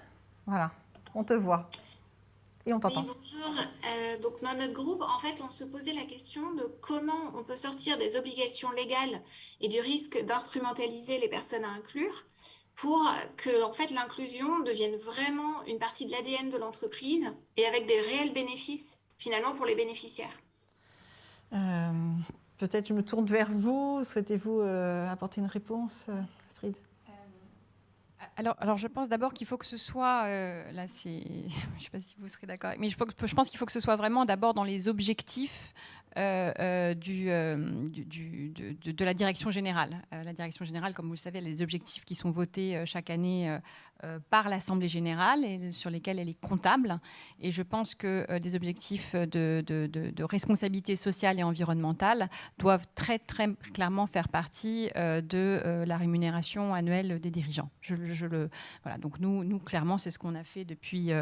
voilà, on te voit et on t'entend.
Oui, bonjour. Donc dans notre groupe, en fait, on se posait la question de comment on peut sortir des obligations légales et du risque d'instrumentaliser les personnes à inclure pour que en fait, l'inclusion devienne vraiment une partie de l'ADN de l'entreprise et avec des réels bénéfices finalement pour les bénéficiaires.
Peut-être je me tourne vers vous. Souhaitez-vous apporter une réponse, Astrid ?
Alors, je pense d'abord qu'il faut que ce soit, je ne sais pas si vous serez d'accord, mais je pense qu'il faut que ce soit vraiment d'abord dans les objectifs de la direction générale. La direction générale, comme vous le savez, a les objectifs qui sont votés chaque année par l'Assemblée générale et sur lesquels elle est comptable. Et je pense que des objectifs de responsabilité sociale et environnementale doivent très, très clairement faire partie de la rémunération annuelle des dirigeants. Voilà. Donc nous, clairement, c'est ce qu'on a fait depuis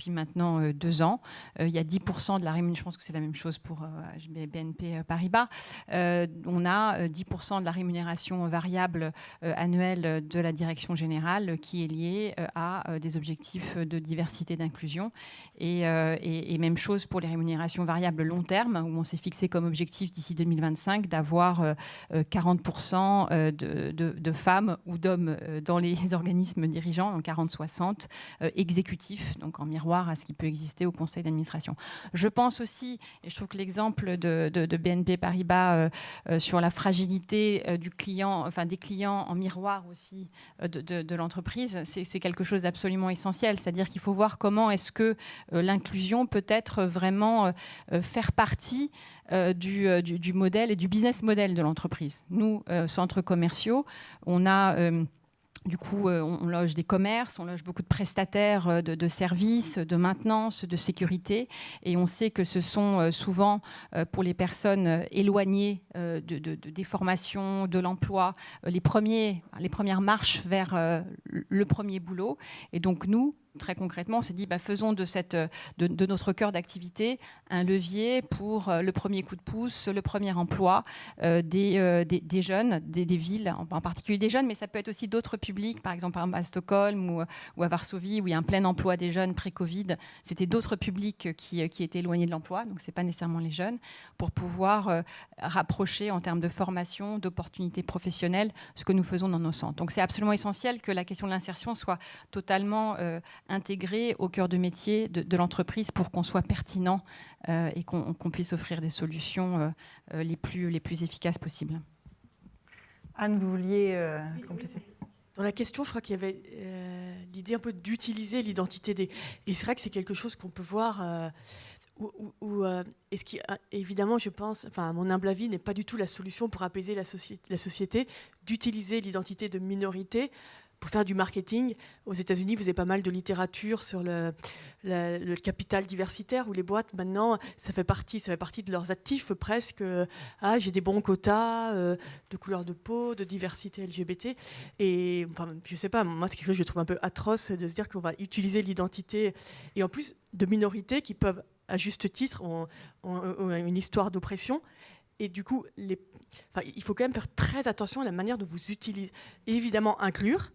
maintenant 2 ans. Il y a 10% de la rémunération, je pense que c'est la même chose pour BNP Paribas. On a 10% de la rémunération variable annuelle de la direction générale général qui est lié à des objectifs de diversité et d'inclusion. Et même chose pour les rémunérations variables long terme, où on s'est fixé comme objectif d'ici 2025 d'avoir 40% de femmes ou d'hommes dans les organismes dirigeants, donc 40-60, exécutifs, donc en miroir à ce qui peut exister au conseil d'administration. Je pense aussi, et je trouve que l'exemple de BNP Paribas sur la fragilité du client, enfin des clients en miroir aussi de l'entreprise, c'est quelque chose d'absolument essentiel. C'est-à-dire qu'il faut voir comment est-ce que l'inclusion peut être vraiment faire partie du modèle et du business model de l'entreprise. Nous, centres commerciaux, on a... Du coup, on loge des commerces, on loge beaucoup de prestataires de services, de maintenance, de sécurité. Et on sait que ce sont souvent, pour les personnes éloignées des formations, de l'emploi, les premières marches vers le premier boulot. Et donc, nous, très concrètement, on s'est dit, faisons de notre cœur d'activité un levier pour le premier coup de pouce, le premier emploi des jeunes, des villes, en particulier des jeunes, mais ça peut être aussi d'autres publics, par exemple à Stockholm ou à Varsovie, où il y a un plein emploi des jeunes pré-Covid. C'était d'autres publics qui étaient éloignés de l'emploi, donc ce n'est pas nécessairement les jeunes, pour pouvoir rapprocher en termes de formation, d'opportunités professionnelles, ce que nous faisons dans nos centres. Donc c'est absolument essentiel que la question de l'insertion soit totalement intégrée au cœur de métier de l'entreprise pour qu'on soit pertinent et qu'on puisse offrir des solutions les plus efficaces possibles.
Anne, vous vouliez compléter ?
Dans la question, je crois qu'il y avait l'idée un peu d'utiliser l'identité des... Et c'est vrai que c'est quelque chose qu'on peut voir... et ce qui, évidemment, je pense, à mon humble avis, n'est pas du tout la solution pour apaiser la société, d'utiliser l'identité de minorité pour faire du marketing. Aux États-Unis, vous avez pas mal de littérature sur le capital diversitaire, où les boîtes, maintenant, ça fait partie de leurs actifs presque. J'ai des bons quotas de couleur de peau, de diversité LGBT. Et je sais pas, moi, c'est quelque chose que je trouve un peu atroce de se dire qu'on va utiliser l'identité, et en plus de minorités qui peuvent, à juste titre, ont une histoire d'oppression. Et du coup, il faut quand même faire très attention à la manière dont vous utilisez. Évidemment, inclure,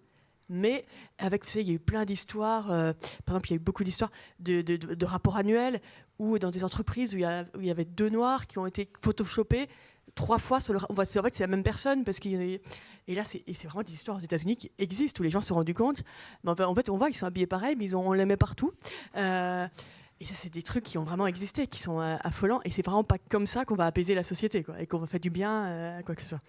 mais avec, vous savez, il y a eu plein d'histoires. Par exemple, il y a eu beaucoup d'histoires de rapports annuels où, dans des entreprises où il y avait 2 noirs qui ont été photoshopés 3 fois sur on voit, c'est vrai que c'est la même personne, parce qu'il y a, et là c'est vraiment des histoires aux États-Unis qui existent, où les gens se sont rendus compte. Mais en fait, on voit qu'ils sont habillés pareil, mais on les met partout. Et ça, c'est des trucs qui ont vraiment existé, qui sont affolants. Et c'est vraiment pas comme ça qu'on va apaiser la société, quoi, et qu'on va faire du bien à quoi que ce soit.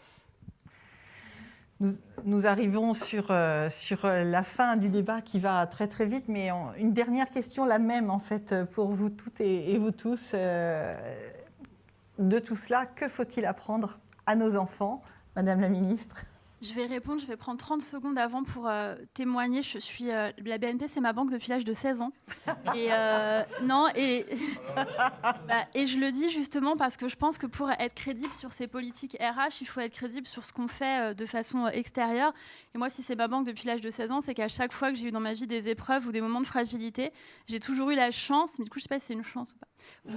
Nous arrivons sur la fin du débat qui va très très vite, mais une dernière question, la même en fait pour vous toutes et vous tous. De tout cela, que faut-il apprendre à nos enfants, Madame la Ministre ?
Je vais répondre, je vais prendre 30 secondes avant pour témoigner. Je suis la BNP, c'est ma banque depuis l'âge de 16 ans. Et je le dis justement parce que je pense que pour être crédible sur ces politiques RH, il faut être crédible sur ce qu'on fait de façon extérieure. Et moi, si c'est ma banque depuis l'âge de 16 ans, c'est qu'à chaque fois que j'ai eu dans ma vie des épreuves ou des moments de fragilité, j'ai toujours eu la chance, mais du coup, je ne sais pas si c'est une chance ou pas,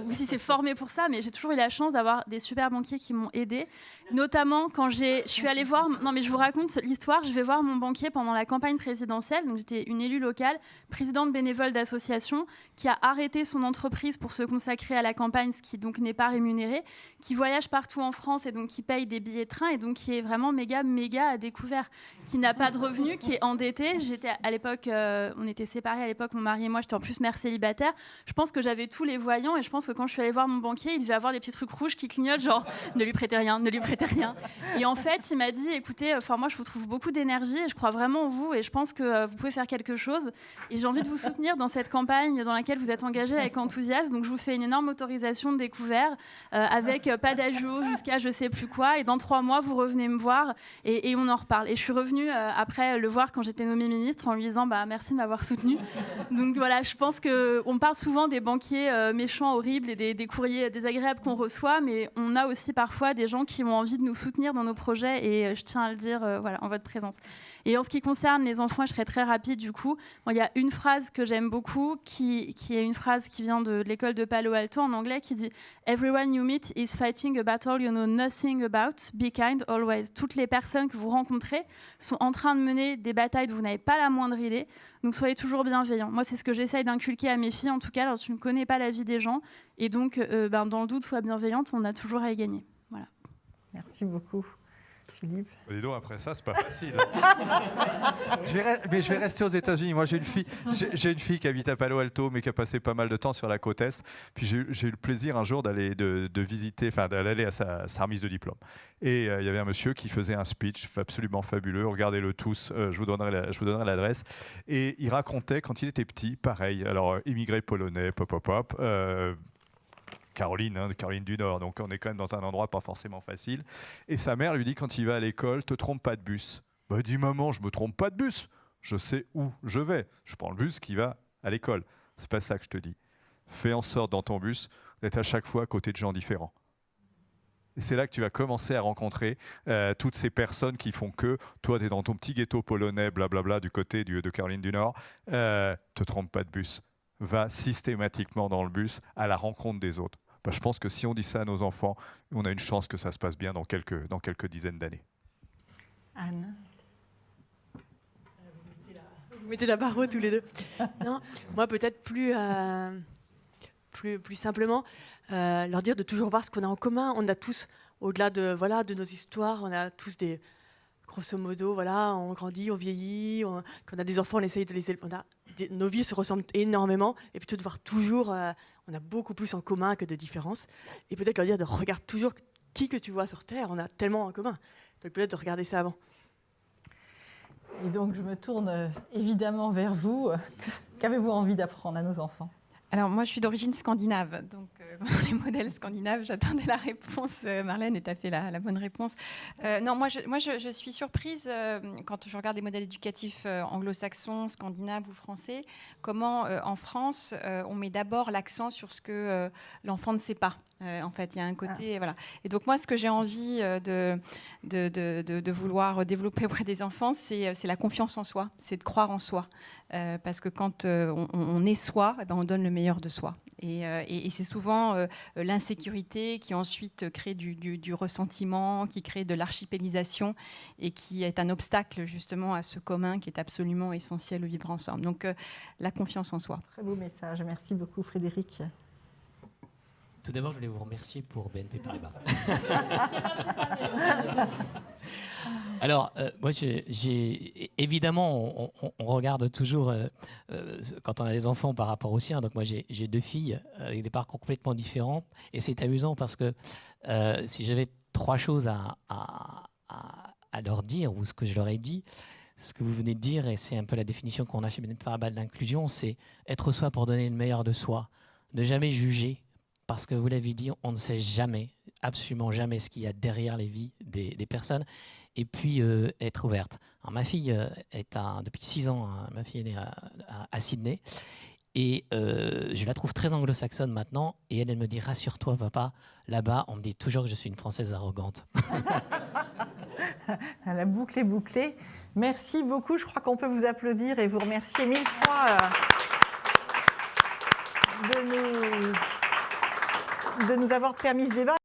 ou si c'est formé pour ça, mais j'ai toujours eu la chance d'avoir des super banquiers qui m'ont aidée, notamment quand je suis allée voir... Non, mais je vous raconte l'histoire. Je vais voir mon banquier pendant la campagne présidentielle. Donc, j'étais une élue locale, présidente bénévole d'association, qui a arrêté son entreprise pour se consacrer à la campagne, ce qui donc n'est pas rémunéré, qui voyage partout en France et donc qui paye des billets de train et donc qui est vraiment méga à découvert, qui n'a pas de revenus, qui est endetté. J'étais à l'époque, on était séparés à l'époque, mon mari et moi. J'étais en plus mère célibataire. Je pense que j'avais tous les voyants et je pense que quand je suis allée voir mon banquier, il devait avoir des petits trucs rouges qui clignotent, genre ne lui prêtez rien, ne lui prêtez rien. Et en fait, il m'a dit, écoutez, moi je vous trouve beaucoup d'énergie et je crois vraiment en vous et je pense que vous pouvez faire quelque chose et j'ai envie de vous soutenir dans cette campagne dans laquelle vous êtes engagé avec enthousiasme. Donc je vous fais une énorme autorisation de découvert avec pas d'ajout jusqu'à je sais plus quoi, et dans 3 mois vous revenez me voir et on en reparle. Et je suis revenue après le voir quand j'étais nommée ministre en lui disant merci de m'avoir soutenue. Donc voilà, je pense qu'on parle souvent des banquiers méchants, horribles et des courriers désagréables qu'on reçoit, mais on a aussi parfois des gens qui ont envie de nous soutenir dans nos projets et je tiens à le dire accueillir en votre présence. Et en ce qui concerne les enfants, je serai très rapide du coup. Bon, il y a une phrase que j'aime beaucoup, qui est une phrase qui vient de l'école de Palo Alto en anglais, qui dit « Everyone you meet is fighting a battle you know nothing about. Be kind always ». Toutes les personnes que vous rencontrez sont en train de mener des batailles dont vous n'avez pas la moindre idée. Donc soyez toujours bienveillants. Moi, c'est ce que j'essaye d'inculquer à mes filles, en tout cas, alors tu ne connais pas la vie des gens. Et donc, dans le doute, sois bienveillante, on a toujours à y gagner. Voilà.
Merci beaucoup. Philippe.
Dis donc, après ça, c'est pas facile. Mais je vais rester aux États-Unis. Moi, j'ai une fille qui habite à Palo Alto, mais qui a passé pas mal de temps sur la côte Est. Puis j'ai eu le plaisir un jour d'aller visiter, d'aller à sa remise de diplôme. Et il y avait un monsieur qui faisait un speech absolument fabuleux. Regardez-le tous. Je vous donnerai l'adresse. Et il racontait quand il était petit, pareil. Alors, immigré polonais, Caroline du Nord, donc on est quand même dans un endroit pas forcément facile. Et sa mère lui dit quand il va à l'école, te trompe pas de bus. Bah, dit maman, je me trompe pas de bus. Je sais où je vais. Je prends le bus qui va à l'école. C'est pas ça que je te dis. Fais en sorte dans ton bus d'être à chaque fois à côté de gens différents. Et c'est là que tu vas commencer à rencontrer toutes ces personnes qui font que toi, tu es dans ton petit ghetto polonais, blablabla, du côté de Caroline du Nord. Te trompe pas de bus. Va systématiquement dans le bus à la rencontre des autres. Je pense que si on dit ça à nos enfants, on a une chance que ça se passe bien dans quelques dizaines d'années.
Anne.
Vous mettez la barre haute tous les deux. Non, moi, peut-être plus simplement, leur dire de toujours voir ce qu'on a en commun. On a tous, au-delà de nos histoires, on a tous des... Grosso modo, on grandit, on vieillit. Quand on a des enfants, on essaye de les élever. Nos vies se ressemblent énormément. Et plutôt de voir toujours, on a beaucoup plus en commun que de différences. Et peut-être leur dire de regarder toujours qui que tu vois sur Terre. On a tellement en commun. Donc peut-être de regarder ça avant.
Et donc je me tourne évidemment vers vous. Qu'avez-vous envie d'apprendre à nos enfants ?
Alors moi je suis d'origine scandinave, donc les modèles scandinaves, j'attendais la réponse. Marlène, et tu as fait la bonne réponse. Non, moi je suis surprise quand je regarde les modèles éducatifs anglo-saxons, scandinaves ou français, comment en France on met d'abord l'accent sur ce que l'enfant ne sait pas. En fait, il y a un côté, voilà. Et donc moi, ce que j'ai envie de vouloir développer auprès des enfants, c'est la confiance en soi, c'est de croire en soi, parce que quand on est soi, on donne le meilleur de soi. Et c'est souvent l'insécurité qui ensuite crée du ressentiment, qui crée de l'archipélisation et qui est un obstacle justement à ce commun qui est absolument essentiel au vivre ensemble. Donc la confiance en soi.
Très beau message. Merci beaucoup, Frédéric.
Tout d'abord, je voulais vous remercier pour BNP Paribas. Alors, moi, évidemment, on regarde toujours, quand on a des enfants par rapport aux siens. Donc moi, j'ai 2 filles avec des parcours complètement différents. Et c'est amusant parce que si j'avais 3 choses à leur dire, ou ce que je leur ai dit, ce que vous venez de dire, et c'est un peu la définition qu'on a chez BNP Paribas de l'inclusion, c'est être soi pour donner le meilleur de soi. Ne jamais juger. Parce que vous l'avez dit, on ne sait jamais, absolument jamais, ce qu'il y a derrière les vies des personnes. Et puis, être ouverte. Alors, ma fille depuis 6 ans, ma fille est née à Sydney. Et je la trouve très anglo-saxonne maintenant. Et elle me dit, rassure-toi, papa, là-bas, on me dit toujours que je suis une Française arrogante.
La boucle est bouclée. Merci beaucoup. Je crois qu'on peut vous applaudir et vous remercier 1000 fois de nous avoir permis ce débat.